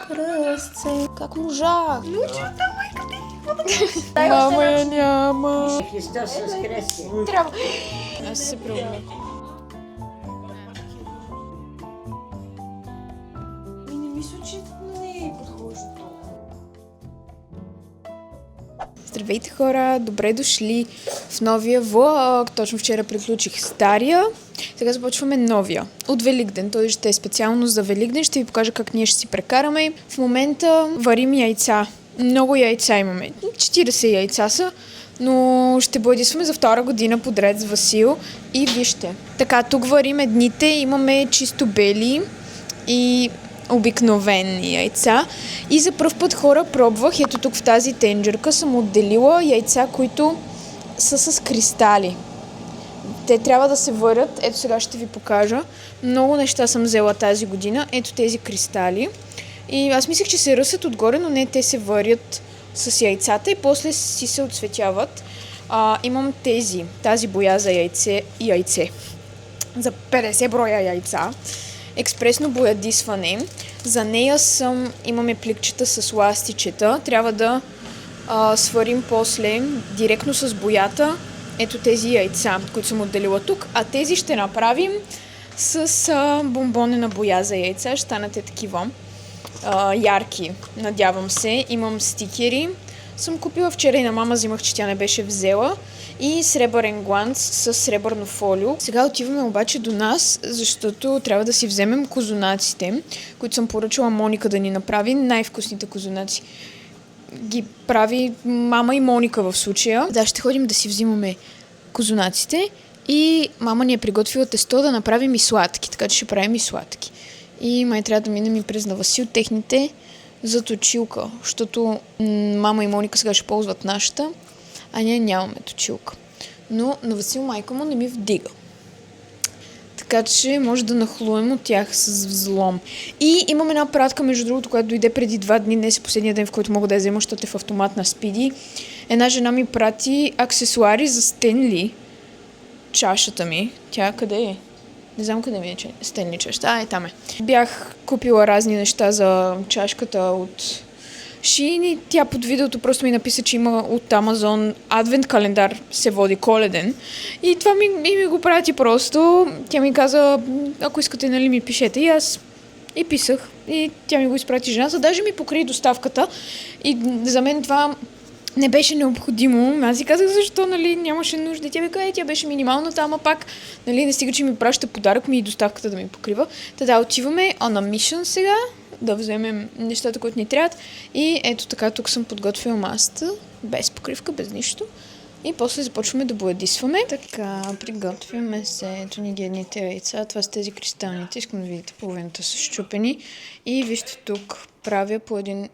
Кръстце, как можах? Ключата, майка ти! Мама я няма. Христос възкресе! Трябва. Аз се преобля. Не мисля, че не е подхожда това. Здравейте хора, добре дошли в новия влог. Точно вчера приключих стария. Сега започваме новия. От Великден. Той ще е специално за Великден. Ще ви покажа как ние ще си прекараме. В момента варим яйца. Много яйца имаме. 40 яйца са. Но ще бладисваме за втора година подред с Васил. И вижте. Така, тук варим едните. Имаме чисто бели и обикновени яйца. И за пръв път хора пробвах, ето тук в тази тенджерка съм отделила яйца, които са с кристали. Те трябва да се варят. Ето сега ще ви покажа. Много неща съм взела тази година. Ето тези кристали. И аз мислех, че се ръсат отгоре, но не, те се варят с яйцата и после си се отцветяват. Имам тази боя за яйце. За 50 броя яйца. Експресно боядисване. За нея имаме пликчета с ластичета. Трябва да сварим после директно с боята ето тези яйца, които съм отделила тук. А тези ще направим с бомбонена боя за яйца. Ще станете такива ярки, надявам се. Имам стикери. Съм купила вчера и на мама взимах, че тя не беше взела. И сребърен гланц с сребърно фолио. Сега отиваме обаче до нас, защото трябва да си вземем козунаците, които съм поръчала Моника да ни направи. Най-вкусните козунаци ги прави мама и Моника в случая. Да, ще ходим да си взимаме козунаците и мама ни е приготвила тесто да направим и сладки, така че ще правим и сладки. И май трябва да минем и през на Васил техните за точилка, защото мама и Моника сега ще ползват нашата, а ние нямаме точилка. Но на Васил майка му не ми вдига. Така че може да нахлуем от тях с взлом. И имам една пратка, между другото, която дойде преди 2 дни. Днес е последния ден, в който мога да я взема, защото е в автомат на Спиди. Една жена ми прати аксесуари за Стенли. Чашата ми. Тя къде е? Не знам къде ми е Стенли чашата. Там е. Бях купила разни неща за чашката от Шин и тя под видеото просто ми написа, че има от Амазон адвент календар, се води коледен. И това ми го прати просто. Тя ми каза, ако искате, нали ми пишете. И аз и писах. И тя ми го изпрати жената. Даже ми покри доставката. И за мен това не беше необходимо. Аз си казах, защо, нали, нямаше нужда. Тя ми каза, тя беше минималната, ама пак, нали, не стига, че ми праща подарък ми и доставката да ми покрива. Та отиваме on a mission сега, да вземем нещата, които ни трябват. И ето така, тук съм подготвила масата, без покривка, без нищо. И после започваме да боядисваме. Така, приготвяме се. Ето ни ги едните яйца. Това са тези кристалните. Искам да видите, половината са счупени. И вижте тук, правя по един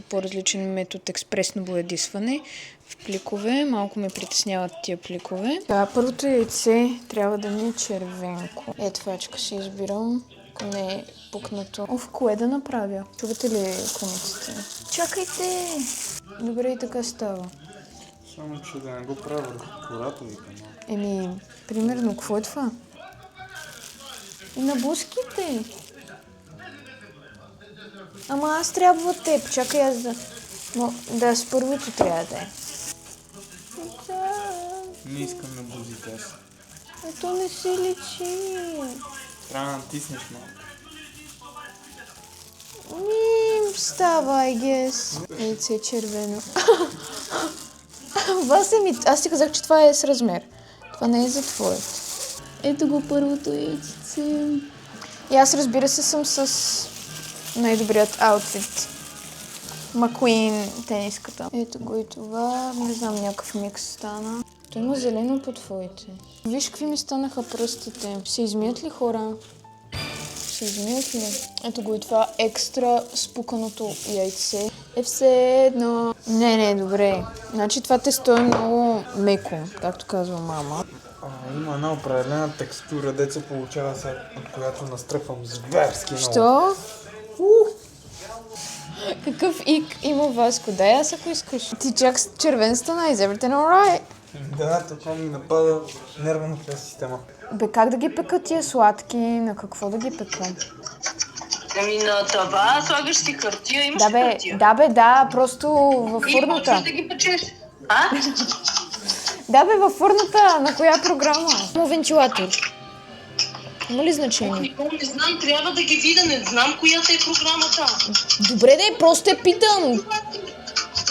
по-различен метод експресно боядисване в пликове. Малко ме притесняват тия пликове. Да, първото яйце трябва да ни е червенко. Това си избирам. Ако не е пукнато. Кое да направя? Чувате ли кониците? Чакайте! Добре, и така става. Само, че да не го правя върху кората ви канал. Примерно, какво е това? И на буските! Ама аз трябва теб. Чакай аз да... Да, с първото трябва да е. Не искам на бузите аз. То не се личи. Трябва да натиснеш малко. Става, I guess. Яйце е червено. Аз ти казах, че това е с размер. Това не е за твоето. Ето го първото яйце. И аз, разбира се, съм с най-добрият аутфит. Макуин тениската. Ето го и това. Не знам, някакъв микс стана. То има зелено по твоите. Виж какви ми станаха пръстите. Се измият ли, хора? Се измият ли? Ето го и това екстра спуканото яйце. Все едно. Не, добре. Значи това тесто е много меко, както казва мама. Има една определена текстура, деца получава се, от която настръхвам зверски много. Що? Какъв ик има Васко? Дай аз ако искаш. Ти чак с червен стана, is everything alright? Да, това ми напада нервната система. Бе, как да ги пека тия сладки? На какво да ги пека? Ами на това слагаш си хартия, имаш ли хартия? Да, просто във И фурната. почваш да ги печеш. А? Да бе, във фурната, на коя програма? Само вентилатор. Има ли значение? Никога не знам, трябва да ги видя, не знам коя е програмата. Добре, да просто те питам.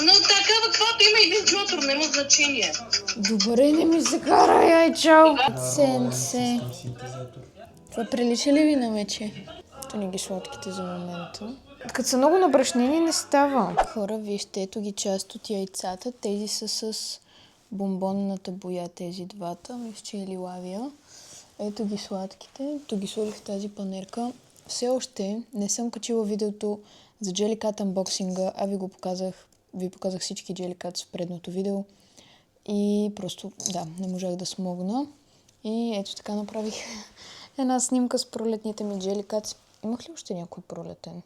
Но такава, каквато има и вентилатор, няма значение. Добре, не ми се карай, ай, чао. Сенсе. Това прилича ли ви на вече? Ето ни ги сладките за момента. Като са много набрашнени, не става. Хора, вижте, ето ги част от яйцата. Тези са с бомбонната боя, тези двата. Мисля, че е лилавия. Ето ги сладките. Ето ги сложих в тази панерка. Все още не съм качила видеото за Jellycat unboxing-а, а ви показах всички Jellycats в предното видео. И просто, да, не можах да смогна. И ето така направих една снимка с пролетните ми Jellycats. Имах ли още някой пролетен?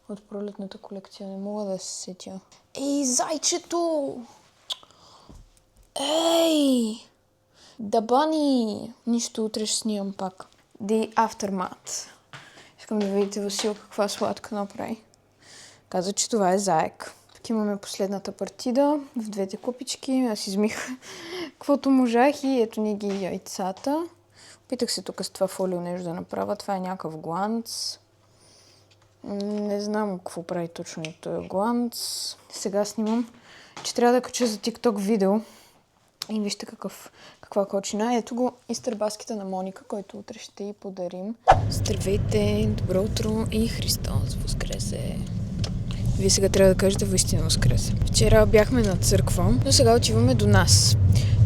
От пролетната колекция не мога да се сетя. Ей, зайчето! Ей! Дабани! Нищо, утре ще снимам пак. The Aftermath. Искам да видите Васил каква сладка направи. Каза, че това е заек. Тук имаме последната партида в двете купички. Аз измих каквото можах и ето ни ги яйцата. Питах се тук с това фолио нещо да направя. Това е някакъв гланц. Не знам какво прави точно този гланц. Сега снимам, че трябва да кача за TikTok видео. И вижте каква кочина. Ето го изтърбаските на Моника, който утре ще й подарим. Здравейте, добро утро и Христос Воскресе! Вие сега трябва да кажете Воистина Воскресе. Вчера бяхме на църква, но сега отиваме до нас.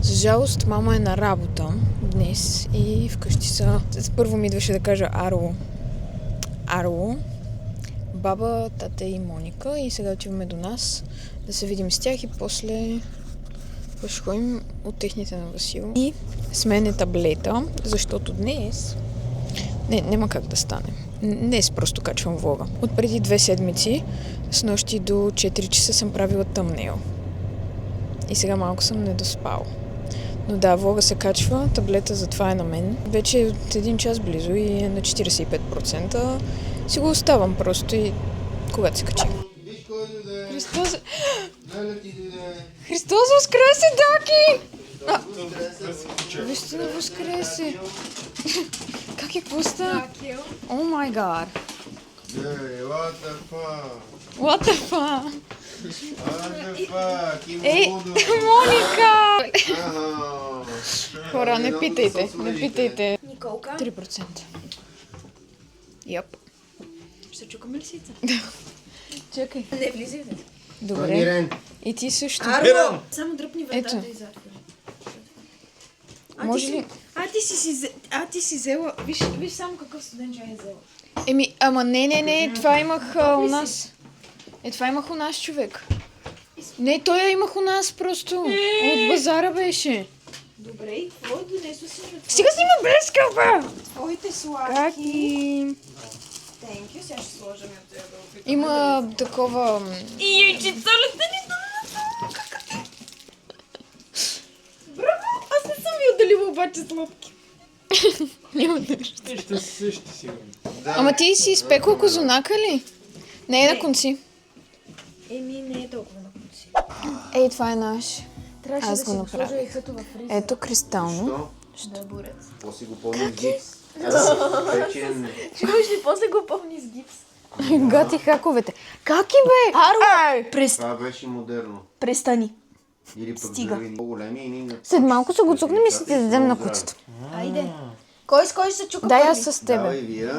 За жалост, мама е на работа днес и вкъщи са... Първо ми идваше да кажа Арло, баба, тата и Моника и сега отиваме до нас да се видим с тях и после ще ходим от техните на Васил. И смене таблета, защото днес... няма как да стане. Днес просто качвам влога. От преди 2 седмици, с нощи до 4 часа съм правила тъмнейл. И сега малко съм недоспал. Но да, влога се качва, таблета затова е на мен. Вече е от 1 час близо и е на 45%. Си го оставам просто и когато се качи. Христос... Христос Воскресе, Даки! Вижте на Воскресе. Как е пуста? О май гад. What the fuck? What the fuck? What the fuck? Ей, Моника! Хора, не питайте. Николка, 3%. Йоп. ще чукаме ли сица? Чакай. Не влизайте. Добре. И ти също. Арло! Само дръпни вратата Ето. и затвори. Може ли? ти си взела... Виж само какъв студен чай е взела. Ама не, това имах у нас. Това имах у нас, човек. Не, той я имах у нас просто. От базара беше. Добре, и какво донесла си на Стига си ме блеска, бе! твоите сладки? Как и... Thank you, сега ще сложим от това да опитам. Има такова... И яйчица ли да ни Браво! Аз не съм ви отделила обаче сладки. Няма нещо. Ще се сещи сигурно. Ама ти си изпекла козунака ли? Не е на конци. Не е толкова на конци. Ей, това е наш. Трябваше Аз да го си направих. сложа яйцето във фризера. Ето кристално. Да, бурец. После го пълни с гипс. Печен. Чуваш ли, после го пълни с гипс. Гати хаковете. Как и бе? Това беше модерно. Престани. Или пък Стига. дали по-големи и ние... След малко се го цукнем и ще ти дадем на куцата. Айде. Кой с кой се чука Дай първи? аз с тебе. Давай вие.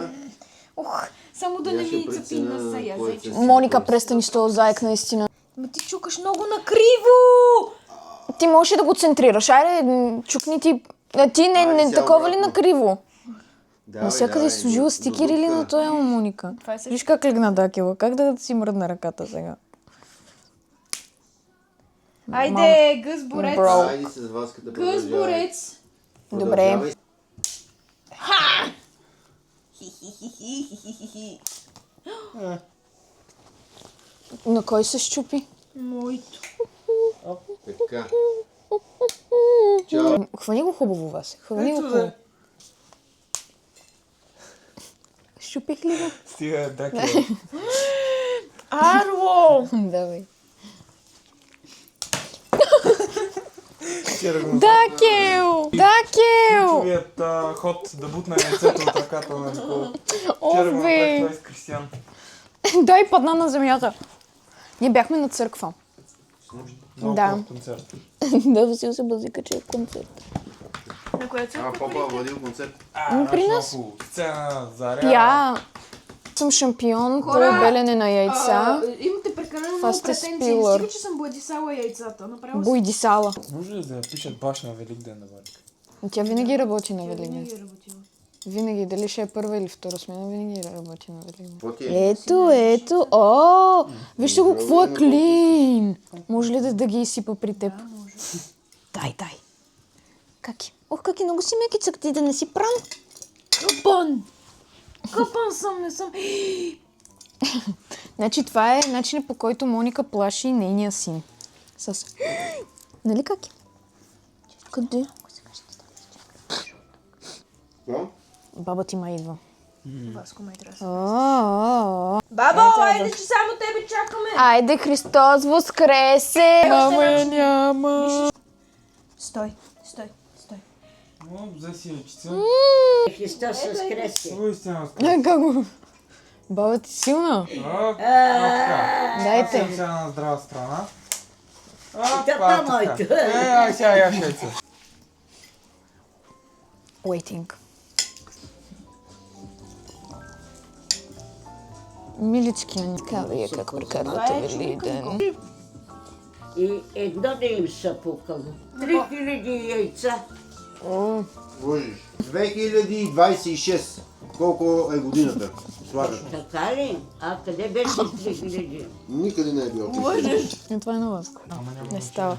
Ух, само да не Я ще ми цъпи преценя носа я, кой зайче. се- Моника, престани с този заек, наистина. Ма ти чукаш много накриво! Ти можеш ли да го центрираш? Айде, чукни ти. Ти не Айде, сега такова ли обратно. накриво? Давай, Навсякъде давай, си сложила стикери ли на този, Моника? Това е също. Виж как легна Дакила. Как да си мръдна ръката сега? Айде, гъс борец! Бро. Айде с вас като Гъс борец! Добре. На кой се щупи? Моето. Така. Чао. Хвани го хубаво, Васе. Хвани го Ето хубаво. да. Щупих ли го? Стига, даке. Арло! Давай. Вчера го Дакел! Дакел! ключовият ход да бутна яйцето от ръката на Никола. Вчера го О, направих бе! това и с Кристиян. Дай падна на земята. Ние бяхме на църква. Много Да. хубав концерт. Да, Васил се базика, че е концерт. На коя църква? Попа водил концерт. При нас. Сцена, заря. Я съм шампион по белене на яйца. Имате прекалено Това много сте претенции. спилър. Стига, че съм бладисала яйцата. Направо Бойди сала. Може ли да пишат баш на Великден на Валика? Тя винаги работи на Великден. винаги е работила. Винаги, дали ще е първа или втора смена, винаги работи на Великден. Какво ти е? Ето, о! Вижте го, какво е клин! Може ли да ги изсипа при теб? Да, може. Дай. Каки? Ох, каки много си меки цъкти, да не си пран. Къпан! Къпан съм, не съм. Значи това е начинът, по който Моника плаши нейния син. С... Нали каки? Къде? Какво? Баба ти ма идва. Васко май трябва да се. Бабо, Айде, че само тебе чакаме! Айде, Христос воскресе! Мама я няма. Стой. О, взе си яйчица. Христос възкресе. Много истина скъпа. Как го? Баба ти силна. Дайте. Дайте. Сега на здрава страна. Тъпа моето. Ай, сега яш яйца. Waiting. Милички, така вие как прекарвате Великден. И едно да им са пукало. 3000 яйца. Лъжиш. 2026. Колко е годината? Слагат. Така ли? А къде беше 3000? Никъде не е било. Това е на лъско. Не става.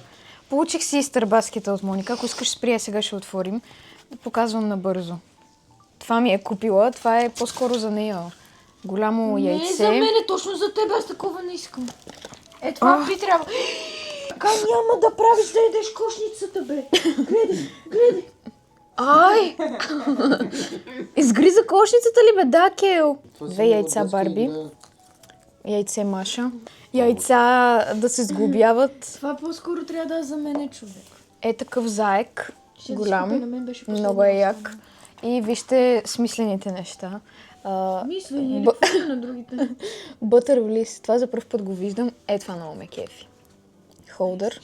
Получих си изтърбаските от Моника. Ако искаш сприя, сега ще отворим. Да показвам набързо. Това ми е купила. Това е по-скоро за нея. Голямо яйце. Не за мене, точно за теб, аз такова не искам. Е, това би трябва. Как няма да правиш да ядеш кошницата, бе? Гледай. Ай! Изгриза кошницата ли, бе? Да, Кел. Две яйца Барби. Яйце Маша. Яйца да се сглобяват. Това по-скоро трябва да е за мене, човек. Е такъв заек. Ще да си Голям. купи, на мен беше последно. Много е як. И вижте смислените неща. Мисля, или какво на другите? Бътър Блис. Това за първ път го виждам. Е, това много ме кефи. Холдър.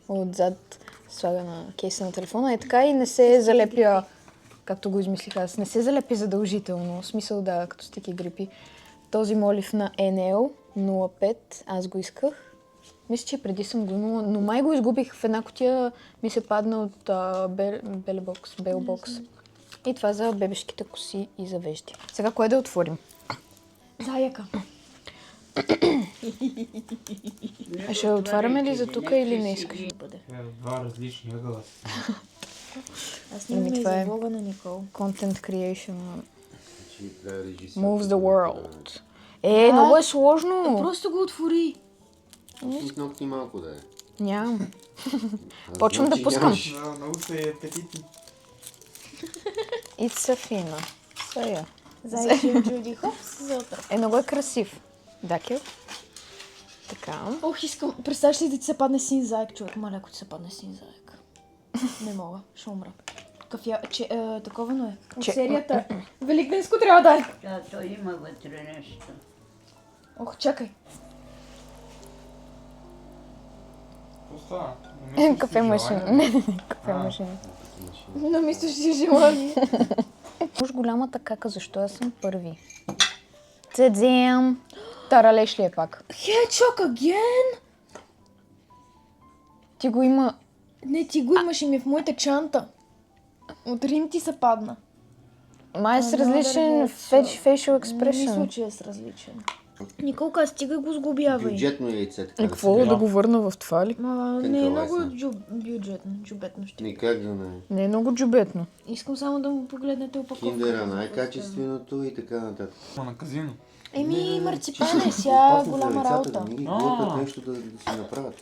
Отзад слага на кейса на телефона. Е така и не се залепя, както го измислих аз. Не се залепи задължително. В смисъл да, като стики грипи. Този молив на NL 05. Аз го исках. Мисля, че преди съм го имала, но май го изгубих в една кутия. Ми се падна от Белбокс. И това за бебешките коси и за вежди. Сега кое да отворим? Заяка. Ще отваряме ли за тук или не искаш? Два различни ъгъла. Аз нямам и това е за влога на Никол. Content creation Moves moves the world. Много е сложно. Просто го отвори. Ногти малко да е. Нямам. Почвам да пускам. Много са и апетитни. It's a фина. Сега. Зайче Джуди Хопс за утре. Много е красив. Дакел. Така. Ох, искам. Представяш ли да ти се падне син заек, човек? Маля, ако ти се падне син заек. Не мога, ще умра. Такова, но е. От серията. Великденско трябва да е. Да, той има вътре нещо. Ох, чакай. Какво става? Кафе машина. Не, кафе машина. Намислиш си желание. Уж голямата кака, защо аз съм първи? Цедзем. Таралеш ли е пак? Hedgehog again? Ти го има... Не, ти го имаш и ми в моята чанта. От Рим ти се падна. Май е с различен facial expression. Мисля, че е с различен. Николка, стига го сглобявай. Бюджетно яйце, така И да какво се да го върна в това ли? Не е Така, много лесно. бюджетно, джубетно ще. Никак да не е. Не е много джубетно. Искам само да му погледнете опаковка. Киндера най-качественото и така нататък. На казино. Еми, марципан е ся Опасно за голяма децата, работа. да не ги глътнат нещо да си направят.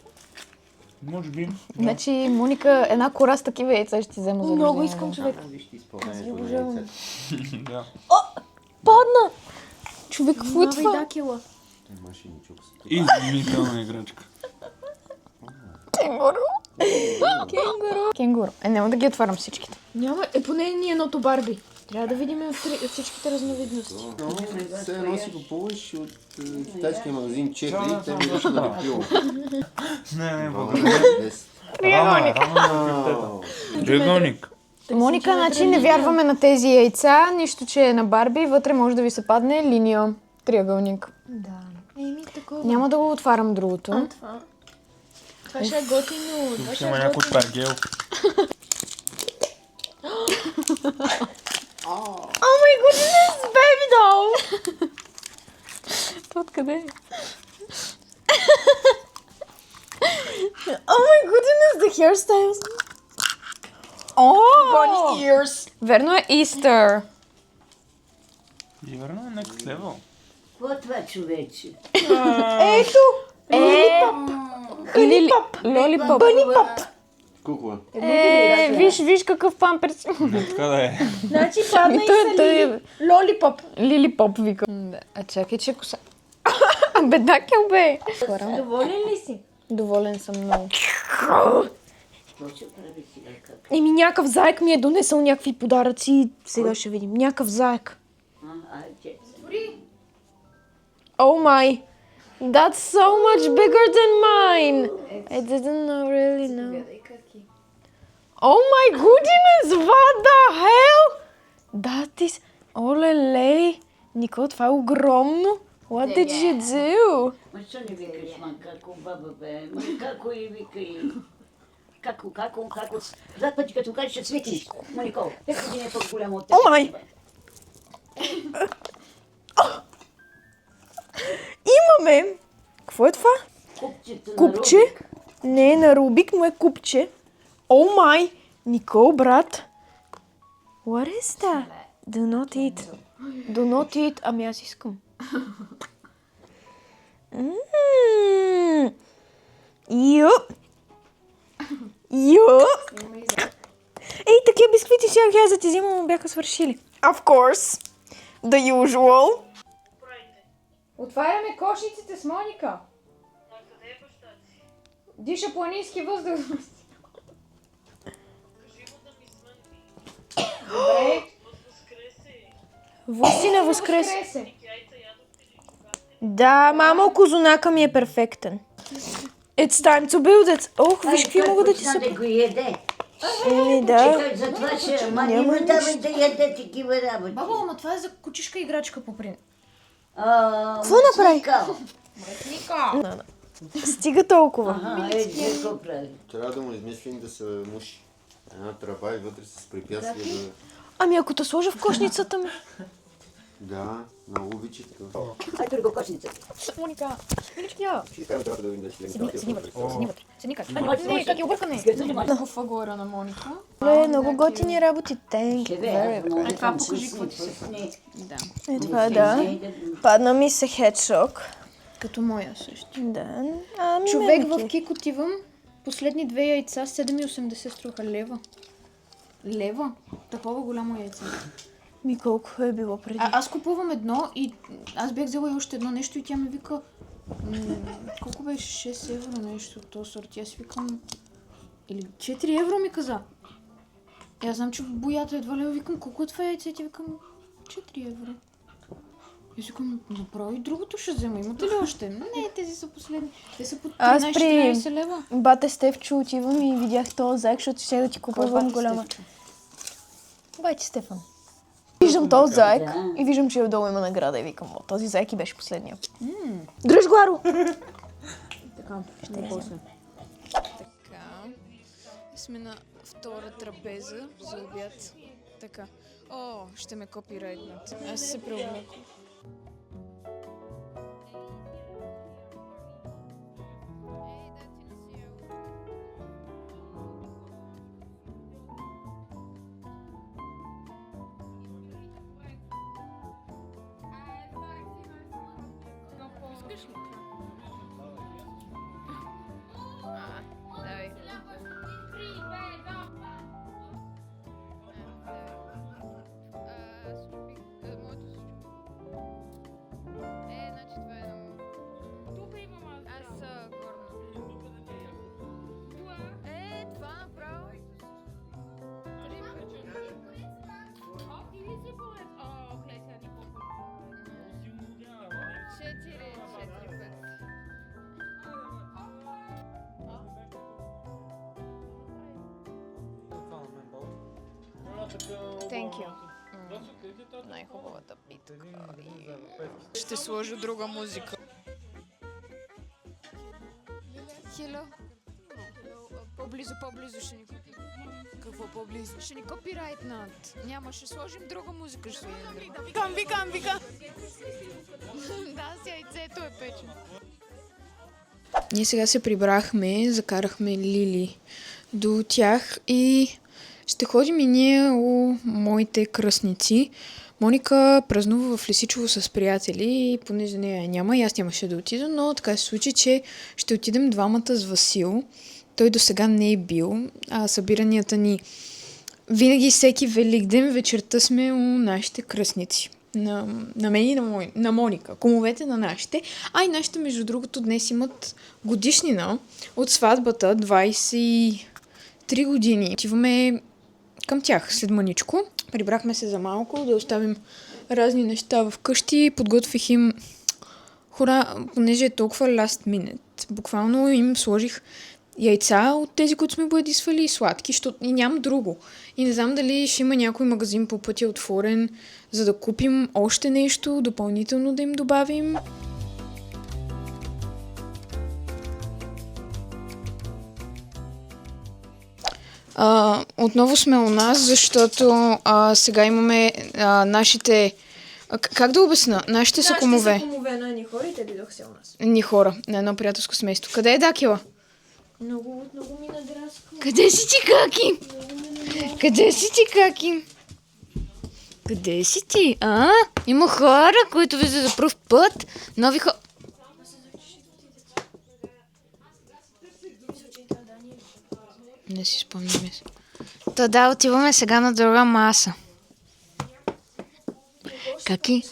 Може би. Значи, Моника, една кора с такива яйца ще ти взема за Много рождение. искам, човек. Вижте Аз ги изпълнението на обожавам. яйцето. Да. Падна! човек, какво е това? Дакела. Машиничок си. Изумителна играчка. Кенгуру. Няма да ги отварям всичките. Няма, поне ни едното Барби. Трябва да видим всичките разновидности. Все едно си купуваш от китайския магазин 4, те ми беше на репил. Не, Триъгълник. Моника, значи не вярваме на тези яйца, нищо, че е на Барби, вътре може да ви се падне линия, триъгълник. Да. Такова. Няма да го отварям другото. Това ще е готино. Тук има някой пергел. О май goodness, baby doll! Това откъде е? Oh my goodness, the hairstyles! Bunny ears! Верно е Easter. И верно е next level. Какво е това, човече? Ето! Лолипоп. Кукла. Виж какъв памперс. Така да е. Значи падна и са Лили. Лолипоп. Лилипоп вика. А чакай, че коса. Бедакел бе. Доволен ли си? Доволен съм много. Какво ще прави сега? Как? Някакъв заек ми е донесъл някакви подаръци. Сега ще видим. Някакъв заек. Айде. Oh my. That's so much bigger than mine. I didn't really know. Oh my goodness, what the hell? That is... Олелей. Никол, това е огромно. What did you do? Ма що не викаш, како баба бе? Како и викай. Како. Зад пъти като кажеш, ще светиш. Никол, 5 години е по-голямо от теб. О май! Имаме... Какво е това? Купчето на Купче? Рубик. Не е на Рубик, но е купче. О май! Никол, брат. What is that? Do not eat. Do not eat. Ами аз искам. Ю! Ей, такива бисквити сега аз да ти взимам, бяха свършили. Of course. The usual. Отваряме кошниците с Моника. Диша планински въздух. Добре. Вустина възкресе. Да, мамо, козунака ми е перфектен. It's time to build it. Ох, виж какви мога да ти Почна се... да го яде. Да. Чекай, затова ще... Ма не му давай да яде такива работи. Баба, ама това е за кучишка играчка по принцип. Какво направи? Мръсника. Стига толкова. Ага, какво прави? Трябва да му измислим да се муши. Една тръба и вътре с препятствия да... Ами ако те сложа в кошницата ми. Да, много обича това. Ай, тури го кошницата. Моника, миличкия. Ще трябва да видим да ще Седни вътре, седни вътре. Седни как? Не, Как е объркане? В агора на Моника. Много готини работи. Thank Ще you бе, very much. може това да покажи се какво ти пусне. Е, това е да. Падна ми се хедшок. Като моя също. Да. Ами, Човек ме в ки. Кик отивам, последни 2 яйца, 7,80 струваха лева. Лева? Такова голямо яйце. Ми колко е било преди? Аз купувам едно и аз бях взела и още едно нещо и тя ми вика колко беше 6 евро нещо от този сорт. Аз викам или 4 евро ми каза. И аз знам, че боята едва ли викам колко е това яйце и ти викам 4 евро. И си викам, направо и другото ще взема. Имате ли още? Не, тези са последни. Те са по Аз при 13-14 лева. бате Стефчо отивам и видях този заек, защото ще да ти купувам голяма. Байте Стефан. Виждам този заек и виждам, че отдолу има награда и викам, о, този заек и беше последния. Дръж го, Аро! Така, ще после. Така, сме на втора трапеза за обяд. Така. О, ще ме копирайтнат. Аз се преоблеквам. Thank you. Най-хубавата битка. Ще сложа друга музика. Хело. По-близо ще ни копи. Какво по-близо? Ще ни копирайтнат. Няма, ще сложим друга музика. Ще викам. Да, с яйцето е печено. Ние сега се прибрахме, закарахме Лили до тях и ще ходим и ние у моите кръстници. Моника празнува в Лесичово с приятели и понеже нея няма и аз нямаше да отида, но така се случи, че ще отидем двамата с Васил. Той до сега не е бил, а събиранията ни винаги всеки Великден вечерта сме у нашите кръстници. На мен и на Моника. Кумовете на нашите. А и нашите, между другото, днес имат годишнина от сватбата, 23 години. Отиваме към тях след мъничко. Прибрахме се за малко да оставим разни неща в къщи. Подготвих им хора, понеже е толкова last minute. Буквално им сложих яйца от тези, които сме боядисвали и сладки, защото и нямам друго. И не знам дали ще има някой магазин по пътя отворен, за да купим още нещо, допълнително да им добавим. Отново сме у нас, защото сега имаме нашите... Как да обясна? Нашите са кумове. Нашите са кумове на ни хора и те дойдоха сега у нас. Ни хора, на едно приятелско семейство. Къде е Дакила? Много ми надраска. Къде си ти, Каки? Къде си ти, Каки? Къде си ти? Има хора, които виждат за пръв път. Нови хора. Не си спомняме. Да, отиваме сега на друга маса. Каки?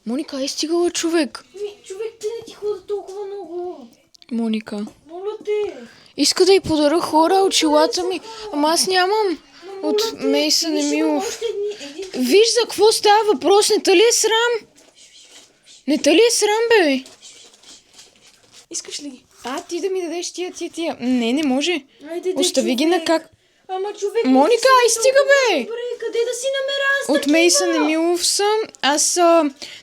Моника, е стигала човек. Човек, те не ти хода толкова много. Моника. Моля те. Иска да й подаря хора очилата ми. Ама аз нямам. От Мейсън Емилов. Виж за какво става въпрос. Не те ли е срам? Не те ли е срам, бе? Искаш ли ги? Ти да ми дадеш тия. Не може. Айде, Остави ги на как. Ама човек... Моника, стига, бе! Добре, къде да си намеря аз От Мейсън Емилов съм. Аз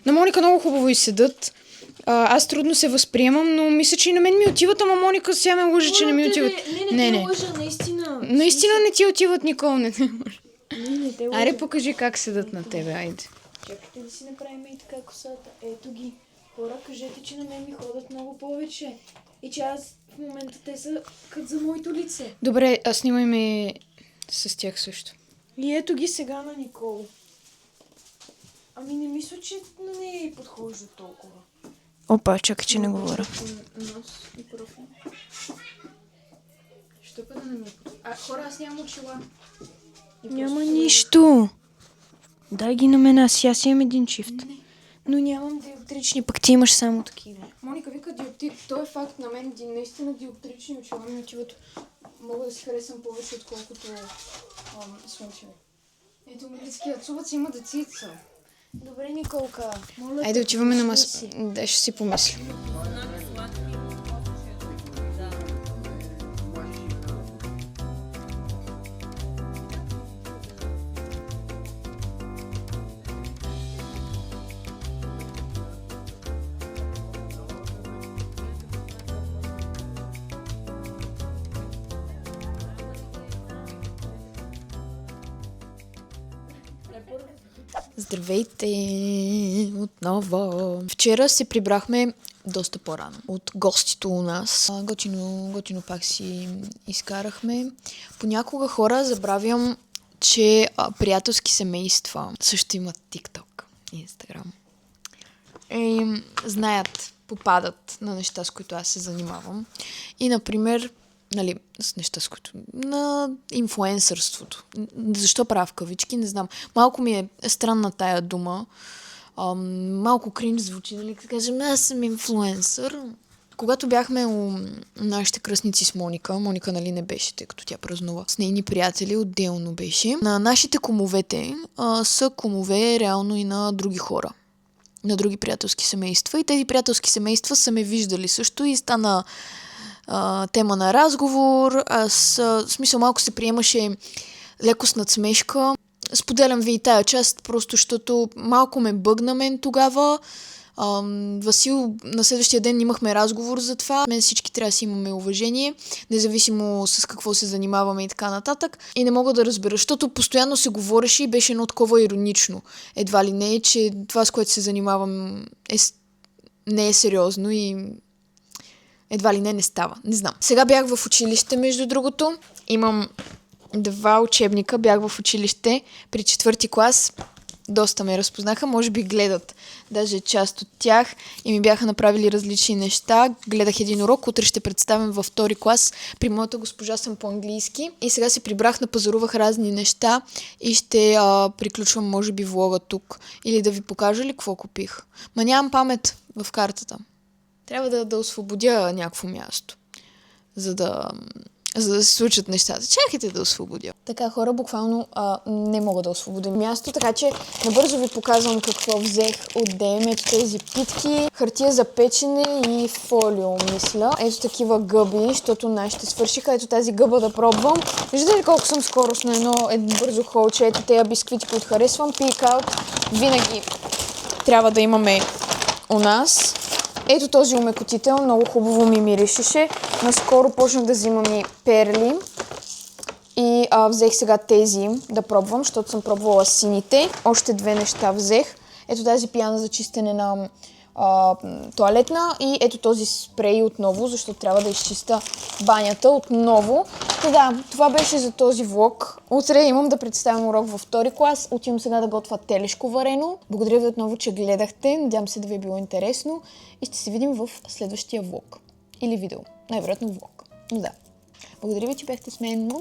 на Моника много хубаво и седат. Аз трудно се възприемам, но мисля, че и на мен ми отиват, ама Моника сега ме лъжа, че не ми отиват. Не, лъжа, наистина. Наистина не ти отиват, Никол, не. Не те лъжа. Айде, покажи как седат на тебе, айде. Чакайте да си направим и така косата. Ето ги. Хора, кажете, че на мен ми ходят много повече. И че аз в момента те са като за моето лице. Добре, снимай ме с тях също. И ето ги сега на Никол. Ами не мисля, че на нея й подхожда толкова. Опа, чакай, че не говоря. Нос и профил. Що пък да не ми хора, аз нямам очила. Няма нищо. Дай ги на мен, аз имам един чифт. Но нямам диоптрични, пък ти имаш само такива. Моника вика диоптрични. То е факт на мен, наистина диоптрични очила ми отиват. Мога да си харесам повече, отколкото слънчеви. Ето Милицкият субът си има децица. Добре, Николка. Моля, Айде отиваме на маса. Да, ще си помисля. Здравейте отново. Вчера се прибрахме доста по-рано от гостите у нас. Готино пак си изкарахме. Понякога хора забравям, че приятелски семейства също имат TikTok, Instagram. И знаят, попадат на неща, с които аз се занимавам. И, например, с неща, с които... на инфлуенсърството. Защо правя в кавички? Не знам. Малко ми е странна тая дума. Малко кринж звучи, да кажем, аз съм инфлуенсър. Когато бяхме у нашите кръстници с Моника не беше, тъй като тя празнува с нейни приятели, отделно беше. На нашите кумовете са кумове реално и на други хора. На други приятелски семейства. И тези приятелски семейства са ме виждали също и стана тема на разговор. В смисъл малко се приемаше леко с надсмешка. Споделям ви и тая част, просто защото малко ме бъгна мен тогава. Васил, на следващия ден имахме разговор за това. Мен всички трябва да си имаме уважение, независимо с какво се занимаваме и така нататък. И не мога да разбера, защото постоянно се говореше и беше едно такова иронично. Едва ли не, че това, с което се занимавам, не е сериозно и едва ли не става. Не знам. Сега бях в училище, между другото. Имам 2 учебника, бях в училище при 4 клас. Доста ме разпознаха, може би гледат даже част от тях и ми бяха направили различни неща. Гледах един урок, утре ще представям във 2 клас. При моята госпожа съм по-английски и сега се прибрах, напазарувах разни неща и ще приключвам може би влога тук. Или да ви покажа ли какво купих. Ма нямам памет в картата. Трябва да освободя някакво място, за да се случат нещата. Чакайте да освободя. Така, хора, буквално не мога да освободя място, така че набързо ви показвам какво взех от DM. Ето тези питки, хартия за печене и фолио, мисля. Ето такива гъби, защото нашите свършиха. Ето тази гъба да пробвам. Виждате ли колко съм скоростна? Едно бързо холче. Ето тези бисквити, които харесвам. Пик-аут. Винаги трябва да имаме у нас. Ето този умекотител, много хубаво ми миришеше. Наскоро почнах да взимам и перли. И взех сега тези да пробвам, защото съм пробвала сините. Още 2 неща взех. Ето тази пияна за чистене на тоалетна и ето този спрей отново, защото трябва да изчиста банята отново. Да, това беше за този влог. Утре имам да представям урок във 2 клас. Отивам сега да готвя телешко варено. Благодаря ви отново, че гледахте. Надявам се да ви е било интересно и ще се видим в следващия влог. Или видео. Най-вероятно влог. Но да. Благодаря ви, че бяхте с мен.